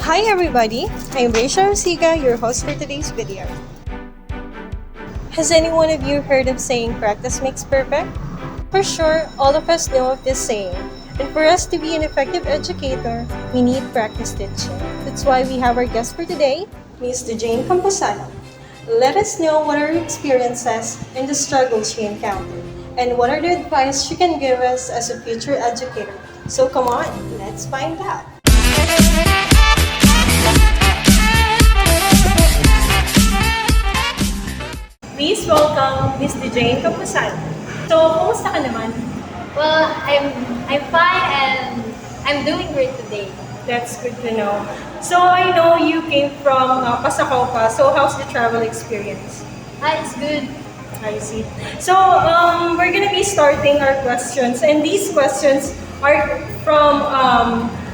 Hi everybody, I'm Rachel Arsiga, your host for today's video. Has any one of you heard of saying practice makes perfect? For sure, all of us know of this saying. And for us to be an effective educator, we need practice teaching. That's why we have our guest for today, Ms. Jane Camposano. Let us know what are her experiences and the struggles she encountered, and what are the advice she can give us as a future educator. So come on, let's find out. Please welcome Ms. Jane Camposano. So, kumusta ka naman? Well, I'm fine and I'm doing great today. That's good to know. So, I know you came from Pasacopa. So, how's the travel experience? It's good. I see. So, we're gonna be starting our questions, and these questions are from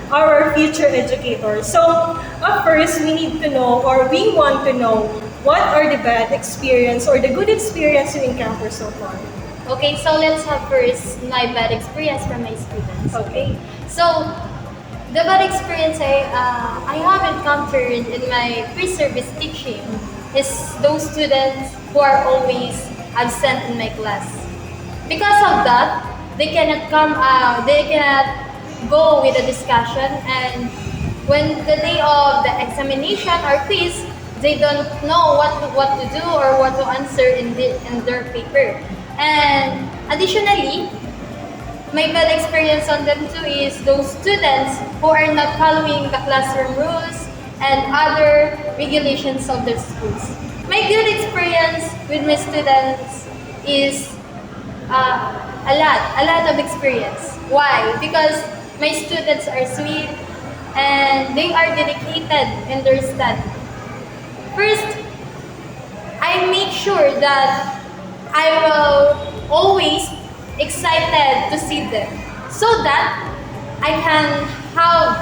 our future educators. So, first, we need to know, or we want to know, what are the bad experience or the good experience you encounter so far? Okay, so let's have first my bad experience from my students. Okay. So, the bad experience I have encountered in my pre-service teaching is those students who are always absent in my class. Because of that, they cannot go with the discussion, and when the day of the examination or quiz, they don't know what to do or what to answer in their paper. And additionally, my bad experience on them too is those students who are not following the classroom rules and other regulations of their schools. My good experience with my students is a lot of experience. Why? Because my students are sweet and they are dedicated in their study. First, I make sure that I will always excited to see them so that I can have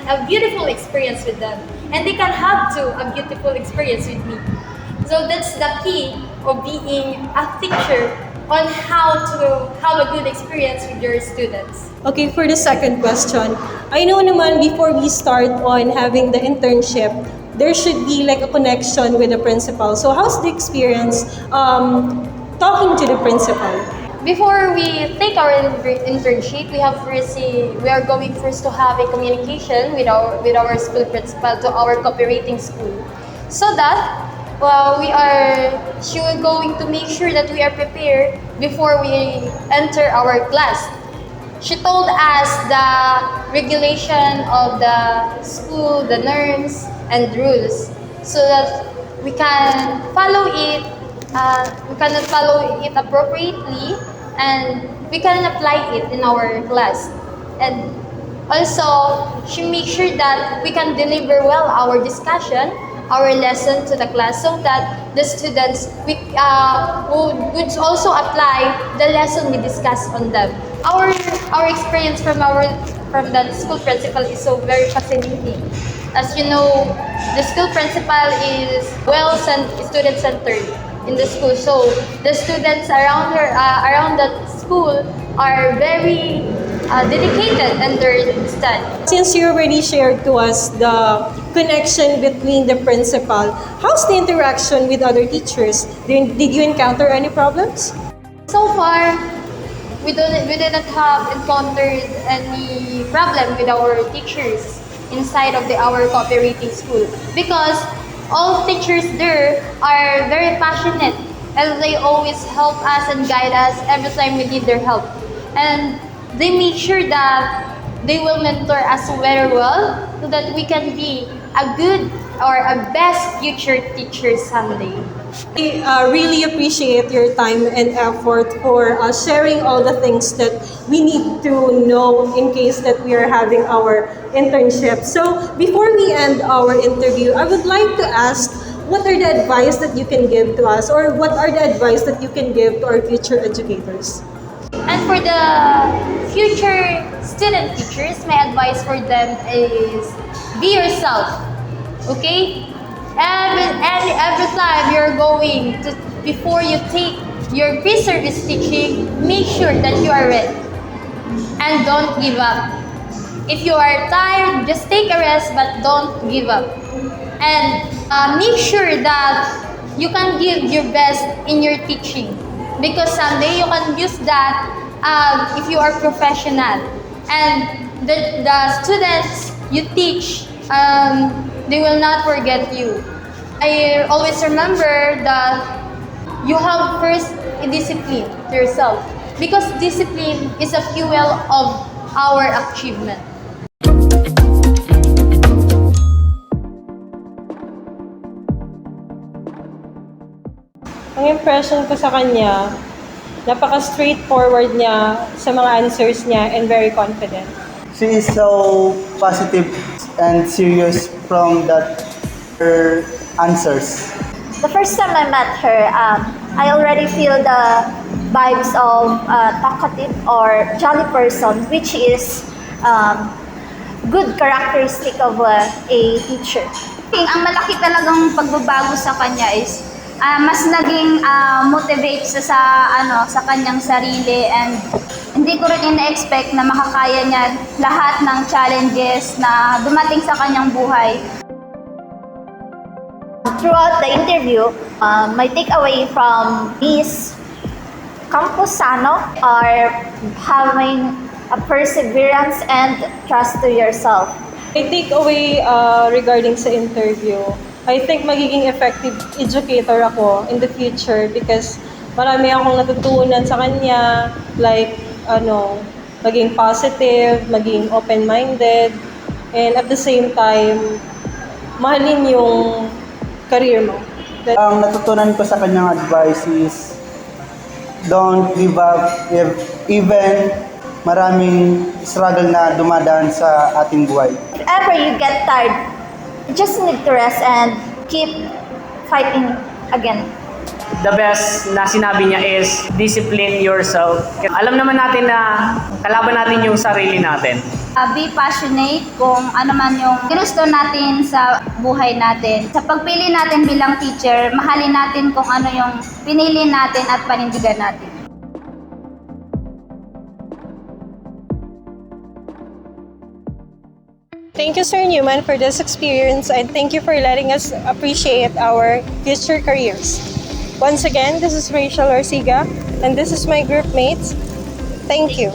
a beautiful experience with them and they can have too a beautiful experience with me. So that's the key of being a teacher on how to have a good experience with your students. Okay, for the second question, I know naman before we start on having the internship, there should be like a connection with the principal. So how's the experience talking to the principal? Before we take our internship, we are going first to have a communication with our school principal to our cooperating school, so that she will going to make sure that we are prepared before we enter our class. She told us the regulation of the school, the norms and rules, so that we can follow it. We can follow it appropriately, and we can apply it in our class. And also, she makes sure that we can deliver well our discussion, our lesson to the class, so that the students would also apply the lesson we discussed on them. Our experience from the school principal is so very fascinating. As you know, the school principal is student-centered in the school. So the students around that school are very dedicated in their study. Since you already shared to us the connection between the principal, how's the interaction with other teachers? Did you encounter any problems? So far, we didn't have encountered any problem with our teachers inside of our cooperating school, because all teachers there are very passionate and they always help us and guide us every time we need their help. And they make sure that they will mentor us very well so that we can be a good or a best future teacher someday. I really appreciate your time and effort for sharing all the things that we need to know in case that we are having our internship. So before we end our interview, I would like to ask, what are the advice that you can give to us, or what are the advice that you can give to our future educators? And for the future student teachers, my advice for them is be yourself, okay? Every time you're going to, before you take your pre-service teaching, make sure that you are ready and don't give up. If you are tired, just take a rest, but don't give up. And make sure that you can give your best in your teaching, because someday you can use that if you are professional. And the students you teach, they will not forget you. I always remember that you have first a discipline to yourself, because discipline is a fuel of our achievement. Ang impression ko sa kanya, napaka-straightforward niya sa mga answers niya and very confident. She is so positive and serious from her answers. The first time I met her, I already feel the vibes of talkative or jolly person, which is good characteristic of a teacher. Ang malaki talagang pagbabago sa kanya is mas naging motivate siya sa kanyang sarili, and hindi ko rin ina-expect na makakaya niya lahat ng challenges na dumating sa kanyang buhay. Throughout the interview, my takeaway from Miss Camposano are having a perseverance and trust to yourself. My takeaway regarding sa interview, I think magiging effective educator ako in the future because marami akong natutunan sa kanya, like maging positive, maging open-minded, and at the same time, mahalin yung career mo. Ang natutunan ko sa kanyang advice is don't give up even maraming struggle na dumadaan sa ating buhay. If ever you get tired, you just need to rest and keep fighting again. The best na sinabi niya is discipline yourself. Alam naman natin na kalaban natin yung sarili natin. Be passionate kung ano man yung ginusto natin sa buhay natin. Sa pagpili natin bilang teacher, mahalin natin kung ano yung pinili natin at panindigan natin. Thank you, Sir Newman, for this experience, and thank you for letting us appreciate our future careers. Once again, this is Rachel Orsiga, and this is my group mates. Thank you.